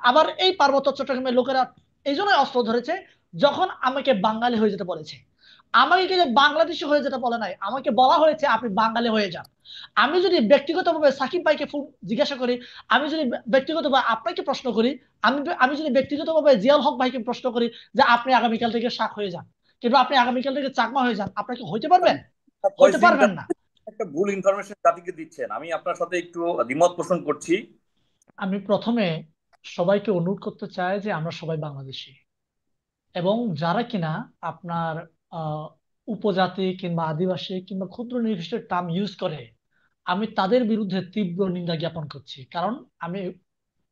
আবার এই পার্বত্য চট্টগ্রামের লোকেরা এই জন্যই অস্ত্র ধরেছে, যখন আমাকে বাঙালি হয়ে যেতে বলেছে। আমাকে কিন্তু বাংলাদেশি হয়ে যেতে বলে নাই, আমাকে বলা হয়েছে আপনি বাঙালি হয়ে যান। আমি যদি ব্যক্তিগতভাবে সাকিব ভাইকে জিজ্ঞাসা করি, আমি যদি ব্যক্তিগতভাবে আপনাকে প্রশ্ন করি, আমি আমি যদি ব্যক্তিগতভাবে জিয়াউল হক ভাইকে প্রশ্ন করি যে আপনি আগামীকাল থেকে শাক হয়ে যান, কিন্তু আপনি আগামীকাল থেকে চাকমা হয়ে যান, আপনাকে হইতে পারবেন? হইতে ভয়েসিং পারবেন না। একটা ভুল ইনফরমেশন জাতিকে দিচ্ছেন, আমি আপনার সাথে একটু দ্বিমত পোষণ করছি। আমি প্রথমে সবাইকে অনুরোধ করতে চাই যে আমরা সবাই বাংলাদেশী, এবং যারা কিনা আপনার আহ, উপজাতি কিংবা আদিবাসী কিংবা ক্ষুদ্র নির্দিষ্ট টার্ম ইউজ করে, আমি তাদের বিরুদ্ধে তীব্র নিন্দা জ্ঞাপন করছি। কারণ আমি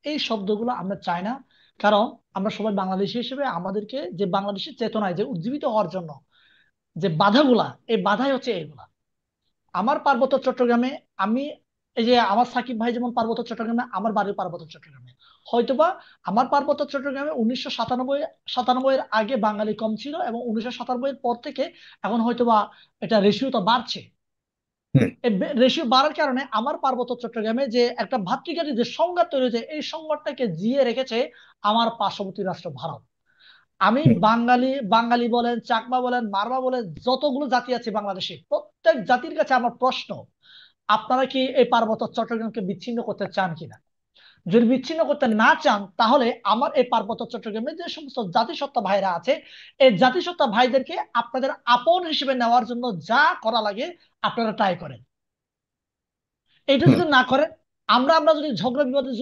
এই শব্দগুলো আমরা চাই না। কারণ আমরা সবাই বাংলাদেশী হিসেবে আমাদেরকে যে বাংলাদেশের চেতনায় যে উজ্জীবিত হওয়ার জন্য যে বাধাগুলা, এই বাধাই হচ্ছে এগুলা। আমার পার্বত্য চট্টগ্রামে, আমি এই যে আমার সাকিব ভাই যেমন পার্বত্য চট্টগ্রামে, আমার বাড়ির পার্বত্য চট্টগ্রামে। হয়তোবা আমার পার্বত্য চট্টগ্রামে 1997 এর আগে বাঙালি কম ছিল, এবং 1997 এর পর থেকে এখন হয়তোবা এটা রেশিওটা বাড়ছে। হুম। এই রেশিও বাড়ার কারণে আমার পার্বত্য চট্টগ্রামে যে একটা ভাতৃঘাতী যে সংঘাত তৈরি হয়েছে, এই সংঘাতটাকে জিয়ে রেখেছে আমার পার্শ্ববর্তী রাষ্ট্র ভারত। আমি হুম। বাঙালি, বাঙালি বলেন, চাকমা বলেন, মারমা বলেন, যতগুলো জাতি আছে বাংলাদেশে, প্রত্যেক জাতির কাছে আমার প্রশ্ন, আপনারা কি এই পার্বত্য চট্টগ্রামকে বিচ্ছিন্ন করতে চান কিনা? যদি বিচ্ছিন্ন করতে না চান, তাহলে আমার এই পার্বত্য চট্টগ্রামে যে সমস্ত জাতিসত্তা ভাইরা আছে, এই জাতিসত্তা ভাইদেরকে আপনাদের আপন হিসেবে নেওয়ার জন্য যা করা লাগে আপনারা ট্রাই করেন। এটা হুম। যদি না করেন, আমরা আমরা যদি ঝগড়া বিবাদে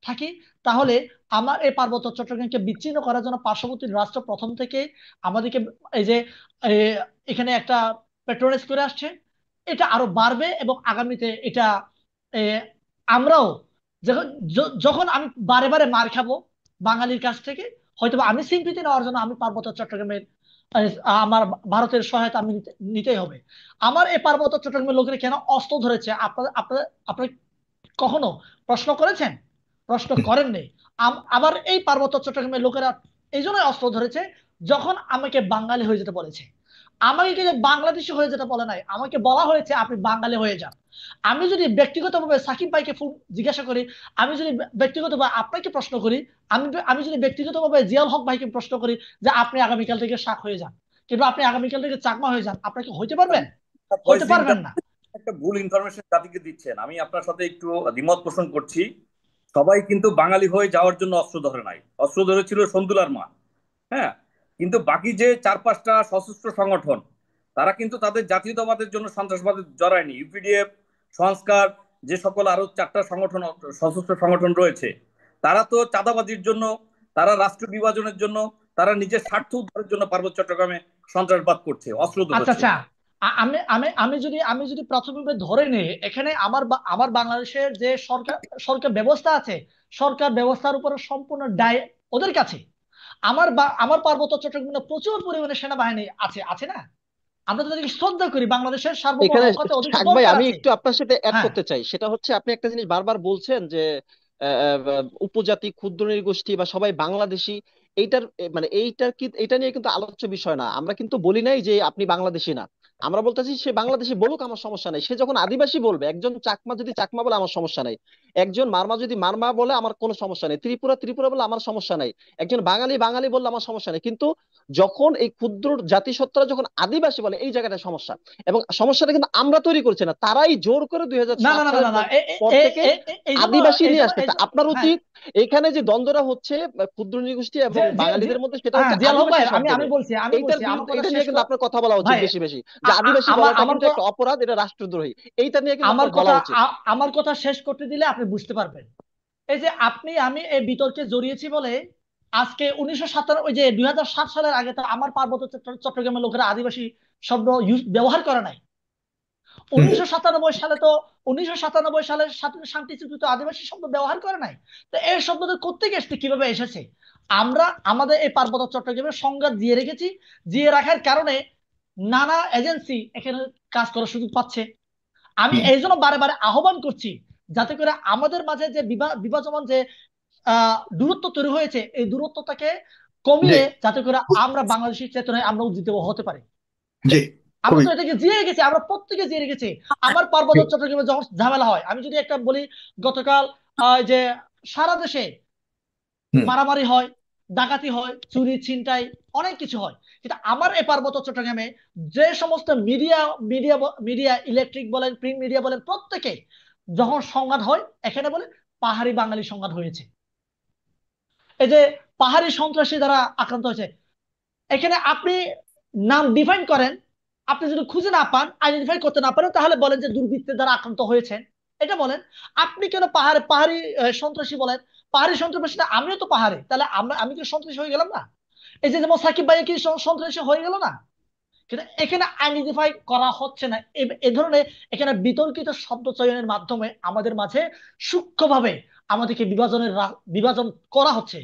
থাকি, তাহলে আমার এই পার্বত্য চট্টগ্রামকে বিচ্ছিন্ন করার জন্য পার্শ্ববর্তী রাষ্ট্র প্রথম থেকে আমাদেরকে এই যে এ, এখানে একটা পেট্রোনাইজ করে আসছে, এটা আরো বাড়বে, এবং আগামীতে এটা এ, আমরাও যখন যখন আমি বারে বারে মার খাবো বাঙালির কাছ থেকে, হয়তো আমি সিম্পিতি নেওয়ার জন্য আমি পার্বত্য চট্টগ্রামের আমার ভারতের সহায়তা আমি নিতেই হবে। আমার এই পার্বত্য চট্টগ্রামের লোকেরা কেন অস্ত্র ধরেছে, আপনার আপনার আপনার কখনো প্রশ্ন করেছেন? প্রশ্ন করেননি। আবার এই পার্বত্য চট্টগ্রামের লোকেরা এই জন্যই অস্ত্র ধরেছে, যখন আমাকে বাঙালি হয়ে যেতে বলেছে। আমাকে কিন্তু বাংলাদেশি হয়ে যেতে বলে নাই, আমাকে বলা হয়েছে আপনি বাঙালি হয়ে যান। আমি যদি ব্যক্তিগতভাবে সাকিব ভাইকে জিজ্ঞাসা করি, আমি যদি ব্যক্তিগতভাবে আপনাকে প্রশ্ন করি, আমি যদি ব্যক্তিগতভাবে জিয়াউল হক ভাইকে প্রশ্ন করি যে আপনি আগামীকাল থেকে শাক হয়ে যান, কিন্তু আপনি আগামীকাল থেকে চাকমা হয়ে যান, আপনাকে হইতে পারবেন? হইতে ভয়েসিং পারবেন না। একটা ভুল ইনফরমেশন জাতিকে দিচ্ছেন, আমি আপনার সাথে একটু দ্বিমত পোষণ করছি। সবাই কিন্তু বাঙালি হয়ে যাওয়ার জন্য অস্ত্র ধরে নাই, অস্ত্র ধরেছিল সন্দুলার মা। হ্যাঁ। কিন্তু বাকি যে 4-5টা সশস্ত্র সংগঠন, তারা কিন্তু তাদের জাতীয়তাবাদের জন্য সন্ত্রাসবাদে জড়ায়নি। ইউপিডিএফ, সংস্কার, যে সকল আরো 4টা সংগঠন, সশস্ত্র সংগঠন রয়েছে, তারা তো চাঁদাবাজির জন্য, তারা রাষ্ট্র বিভাজনের জন্য, তারা নিজের স্বার্থ উদ্ধারের জন্য পার্বত্য চট্টগ্রামে সন্ত্রাসবাদ করছে, অস্ত্র আচ্ছা ধরেছে। আচ্ছা, আমি আমি আমি যদি প্রাথমিকভাবে ধরে নিই, এখানে আমার বাংলাদেশের যে সরকার সরকার ব্যবস্থা আছে, সরকার ব্যবস্থার উপরে সম্পূর্ণ দায় ওদের কাছে। আমার পার্বত্য চট্টগ্রামে প্রচুর পরিমাণে সেনাবাহিনী আছে, আছে না? আমরা তো তাদেরকে শ্রদ্ধা করি, বাংলাদেশের এখানে সার্বভৌমত্বে ওদের তো শাক ভাই দরকার আমি আছে। একটু আপনার সাথে অ্যাড হ্যাঁ। করতে চাই, সেটা হচ্ছে আপনি একটা জিনিস বারবার বলছেন যে উপজাতি ক্ষুদ্র নৃগোষ্ঠী বা সবাই বাংলাদেশী। এইটার মানে এইটার কি, এটা নিয়ে কিন্তু আলোচ্য বিষয় না। আমরা কিন্তু বলি নাই যে আপনি বাংলাদেশী না, আমরা বলতেছি সে বাংলাদেশী বলুক, আমার সমস্যা নাই। সে যখন আদিবাসী বলবে, একজন চাকমা যদি চাকমা বলে আমার সমস্যা নাই, একজন মারমা যদি মারমা বলে আমার কোনো সমস্যা নেই, ত্রিপুরা ত্রিপুরা বলে আমার সমস্যা নাই, একজন বাঙালি বাঙালি বললে আমার সমস্যা নেই। কিন্তু যখন এই ক্ষুদ্র জাতিসত্তারা যখন আদিবাসী বলে, এই জায়গাটা সমস্যা। এবং সমস্যাটা কিন্তু আমরা তৈরি করছি না, তারাই জোর করে দুই হাজার না না সাত না না সালের না না, পর থেকে এই জন্য, আদিবাসী এই নিয়ে জন্য, আসতেছে। আপনার হ্যাঁ, উচিত এখানে যে দ্বন্দ্বটা হচ্ছে ক্ষুদ্র নৃগোষ্ঠী যে এবং যে যে বাঙালিদের মধ্যে, সেটা হ্যাঁ, হচ্ছে জিয়াল হক ভাই, আদিবাসী আমি শব্দ আমি নিয়ে। বলছি, আমি এইটার বলছি, আমার বিরুদ্ধে, কথা এটা শেষ নিয়ে কিন্তু কর। আপনার কথা বলা উচিত ভাই, বেশি বেশি, যে আদিবাসী আমার বলাটা আমার কিন্তু একটা অপরাধ, এটা রাষ্ট্রদ্রোহী। এইটা নিয়ে কিন্তু আমার আপনার বলা কথা উচিত। আমার কথা শেষ করতে দিলে আপনি বুঝতে পারবেন। এই যে আপনি আমি এই বিতর্কে জড়িয়েছি বলে আজকে 1997, ওই যে 2007 সালের আগে তো আমার পার্বত্য চট্টগ্রামের লোকেরা আদিবাসী শব্দ ব্যবহার করে নাই। হুম। 1997 সালে তো 1997 সালে শান্তি চুক্তিতে আদিবাসী শব্দ ব্যবহার করে নাই। তো এই শব্দটা কোত্থেকে এসেছে, কিভাবে এসেছে? আমরা আমাদের এই পার্বত্য চট্টগ্রামের সংজ্ঞা দিয়ে রেখেছি। দিয়ে রাখার কারণে নানা এজেন্সি এখানে কাজ করার সুযোগ পাচ্ছে। আমি হুম। এই জন্য বারে বারে আহ্বান করছি, যাতে করে আমাদের মাঝে যে বিভাজমান যে দূরত্ব তৈরি হয়েছে, এই দূরত্বটাকে জি। কমিয়ে যাতে করে আমরা বাংলাদেশী চেতনায় আমরা উজ্জীবিত হতে পারি। জি। আমরা খুবই। তো এটাকে জিয়ে রেখেছি, আমরা প্রত্যেকে জিয়ে রেখেছি। আমার পার্বত্য চট্টগ্রামে যখন ঝামেলা হয়, আমি যদি একটা বলি, গতকাল যে সারা দেশে হুম মারামারি হয়, ডাকাতি হয়, চুরি ছিনতাই, অনেক কিছু হয়। কিন্তু আমার এই পার্বত্য চট্টগ্রামে যে সমস্ত মিডিয়া মিডিয়া মিডিয়া ইলেকট্রিক বলেন, প্রিন্ট মিডিয়া বলেন, প্রত্যেকে যখন সংঘাত হয় এখানে বলে পাহাড়ি বাঙালি সংঘাত হয়েছে, এই যে পাহাড়ি সন্ত্রাসী দ্বারা আক্রান্ত হয়েছে। এখানে আপনি নাম ডিফাইন করেন, আপনি যদি খুঁজে না পান, আইডেন্টিফাই করতে না পারেন, তাহলে বলেন যে দুর্বৃত্তের দ্বারা আক্রান্ত হয়েছেন, এটা বলেন। আপনি কেন পাহাড়ি সন্ত্রাসী বলেন? পাহাড়ি সন্ত্রাসী না, আমিও তো পাহাড়ে, তাহলে আমি কি সন্ত্রাসী হয়ে গেলাম না? এই যে যেমন সাকিব ভাই কি সন্ত্রাসী হয়ে গেল না? কিন্তু এখানে আইডেন্টিফাই করা হচ্ছে না। এ ধরনের এখানে বিতর্কিত শব্দ চয়নের মাধ্যমে আমাদের মাঝে সূক্ষ্মভাবে আমাদেরকে বিভাজন করা হচ্ছে।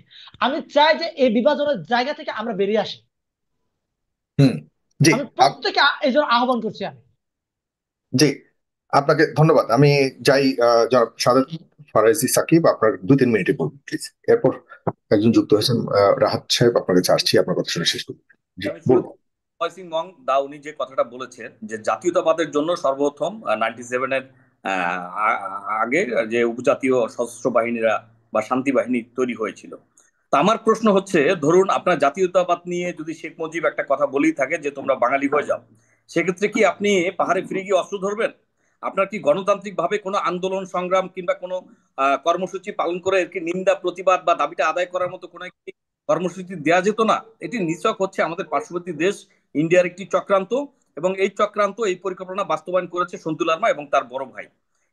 আমি চাই যে এই বিভাজনের জায়গা থেকে আমরা বেরিয়ে আসি। হুম জি আমি প্রত্যেকে এই জন্য আহ্বান করছি আমি। জি, আপনাকে ধন্যবাদ। আমি যাই, জনাব সাদেক ফারাইজি সাকিব, আপনার 2-3 মিনিটে বলুন প্লিজ। এরপর একজন যুক্ত হয়েছেন, রাহাত সাহেব, আপনার কাছে আসছি, আপনার কথা শুনে শেষ করুন। জি আমি শুরু বলুন। সিং মং দা উনি যে কথাটা বলেছেন যে জাতীয়তাবাদের জন্য সর্বপ্রথম 97-এর আগে যে উপজাতীয় সশস্ত্র বাহিনীরা বা শান্তি বাহিনী তৈরি হয়েছিল। তা আমার প্রশ্ন হচ্ছে, ধরুন আপনার জাতীয়তাবাদ নিয়ে যদি শেখ মুজিব একটা কথা বলেই থাকে যে তোমরা বাঙালি হয়ে যাও, সেক্ষেত্রে কি আপনি পাহাড়ে ফিরে গিয়ে অস্ত্র ধরবেন? আপনার কি গণতান্ত্রিক ভাবে কোনো আন্দোলন সংগ্রাম কিংবা কোনো কর্মসূচি পালন করে এর কি নিন্দা প্রতিবাদ বা দাবিটা আদায় করার মতো কোনো একটি কর্মসূচি দেওয়া যেত না? এটি নিছক হচ্ছে আমাদের পার্শ্ববর্তী দেশ ইন্ডিয়ার একটি চক্রান্ত, এবং এই চক্রান্ত এই পরিকল্পনা বাস্তবায়ন করেছে সন্তু লারমা এবং তার বড় ভাই।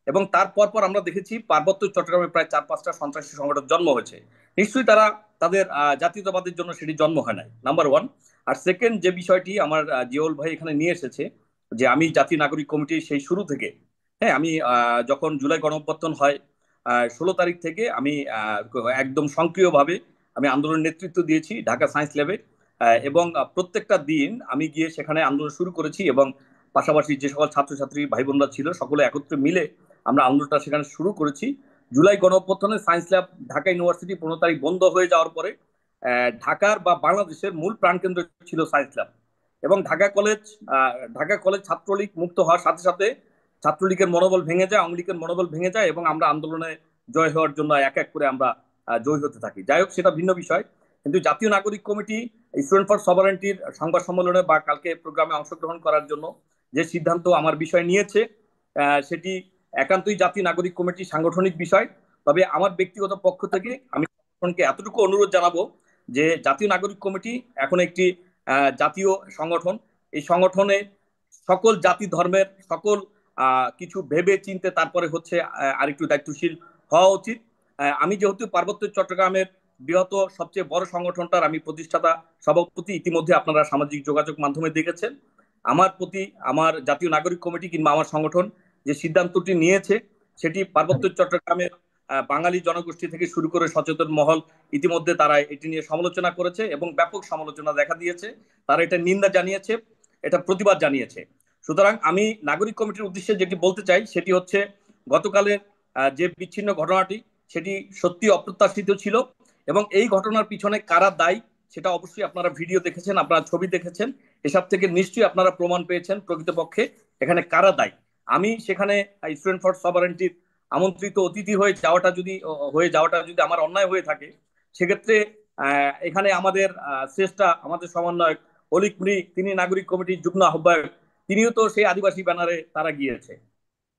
এবং তারপর পর আমরা দেখেছি পার্বত্য চট্টগ্রামে প্রায় 4-5টা সন্ত্রাসী সংগঠন জন্ম হয়েছে। নিশ্চয়ই তারা তাদের জাতীয়তাবাদের জন্য সেটি জন্ম হয় নাই, নাম্বার ওয়ান। আর সেকেন্ড যে বিষয়টি আমার জিয়াউল ভাই এখানে নিয়ে এসেছে, যে আমি জাতীয় নাগরিক কমিটি সেই শুরু থেকে, হ্যাঁ, আমি যখন জুলাই গণঅভ্যুত্থান হয় 16 তারিখ থেকে আমি একদম সক্রিয়ভাবে আমি আন্দোলনের নেতৃত্ব দিয়েছি ঢাকা সায়েন্স ল্যাবে। এবং প্রত্যেকটা দিন আমি গিয়ে সেখানে আন্দোলন শুরু করেছি, এবং পাশাপাশি যে সকল ছাত্রছাত্রী ভাই বোনরা ছিল সকলে একত্রে মিলে আমরা আন্দোলনটা সেখানে শুরু করেছি। জুলাই গণঅভ্যুত্থানে সায়েন্স ল্যাব ঢাকা ইউনিভার্সিটি 15 তারিখ বন্ধ হয়ে যাওয়ার পরে ঢাকার বা বাংলাদেশের মূল প্রাণকেন্দ্র ছিল সায়েন্স ল্যাব। এবং ঢাকা কলেজ ছাত্রলীগ মুক্ত হওয়ার সাথে সাথে ছাত্রলীগের মনোবল ভেঙে যায়, আওয়ামী লীগের মনোবল ভেঙে যায়, এবং আমরা আন্দোলনে জয় হওয়ার জন্য এক এক করে আমরা জয় হতে থাকি। যাই হোক, সেটা ভিন্ন বিষয়। কিন্তু জাতীয় নাগরিক কমিটি স্টুডেন্ট ফর সভারেন্টির সংবাদ সম্মেলনে বা কালকে প্রোগ্রামে অংশগ্রহণ করার জন্য যে সিদ্ধান্ত আমার বিষয় নিয়েছে, সেটি একান্তই জাতীয় নাগরিক কমিটির সাংগঠনিক বিষয়। তবে আমার ব্যক্তিগত পক্ষ থেকে আমি সংগঠনকে এতটুকু অনুরোধ জানাবো যে জাতীয় নাগরিক কমিটি এখন একটি জাতীয় সংগঠন। এই সংগঠনে সকল জাতি ধর্মের সকল কিছু ভেবে চিনতে তারপরে হচ্ছে আরেকটু দায়িত্বশীল হওয়া উচিত। আমি যেহেতু পার্বত্য চট্টগ্রামের বৃহৎ সবচেয়ে বড় সংগঠনটার আমি প্রতিষ্ঠাতা সভাপতি, ইতিমধ্যে আপনারা সামাজিক যোগাযোগ মাধ্যমে দেখেছেন, আমার প্রতি আমার জাতীয় নাগরিক কমিটি কিংবা আমার সংগঠন যে সিদ্ধান্তটি নিয়েছে, সেটি পার্বত্য চট্টগ্রামের বাঙালি জনগোষ্ঠী থেকে শুরু করে সচেতন মহল ইতিমধ্যে তারা এটি নিয়ে সমালোচনা করেছে এবং ব্যাপক সমালোচনা দেখা দিয়েছে। তারা এটা নিন্দা জানিয়েছে, এটা প্রতিবাদ জানিয়েছে। সুতরাং আমি নাগরিক কমিটির উদ্দেশ্যে যেটি বলতে চাই সেটি হচ্ছে, গতকালের যে বিচ্ছিন্ন ঘটনাটি সেটি সত্যি অপ্রত্যাশিত ছিল, এবং এই ঘটনার পিছনে কারা দায়ী সেটা অবশ্যই আপনারা ভিডিও দেখেছেন, আপনারা ছবি দেখেছেন, এসব থেকে নিশ্চয়ই আপনারা প্রমাণ পেয়েছেন প্রকৃতপক্ষে এখানে কারা দায়ী। আমি সেখানে স্টুডেন্ট ফর সভারেন্টির আমন্ত্রিত অতিথি হয়ে যাওয়াটা যদি আমার অন্যায় হয়ে থাকে, সেক্ষেত্রে এখানে আমাদের শ্রেষ্ঠা আমাদের সমন্বয়ক অলিক মৃ, তিনি নাগরিক কমিটির যুগ্ম আহ্বায়ক, তিনিও তো সেই আদিবাসী ব্যানারে তারা গিয়েছে।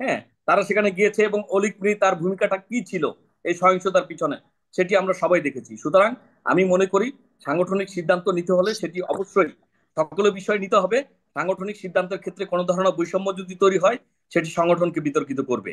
হ্যাঁ, তারা সেখানে গিয়েছে, এবং অলিক মৃ তার ভূমিকাটা কি ছিল এই সহিংসতার পিছনে সেটি আমরা সবাই দেখেছি। সুতরাং আমি মনে করি সাংগঠনিক সিদ্ধান্ত নিতে হলে সেটি অবশ্যই সকল বিষয় নিতে হবে। সাংগঠনিক সিদ্ধান্তের ক্ষেত্রে কোনো ধরনের বৈষম্য যদি তৈরি হয়, সেটি সংগঠনকে বিতর্কিত করবে।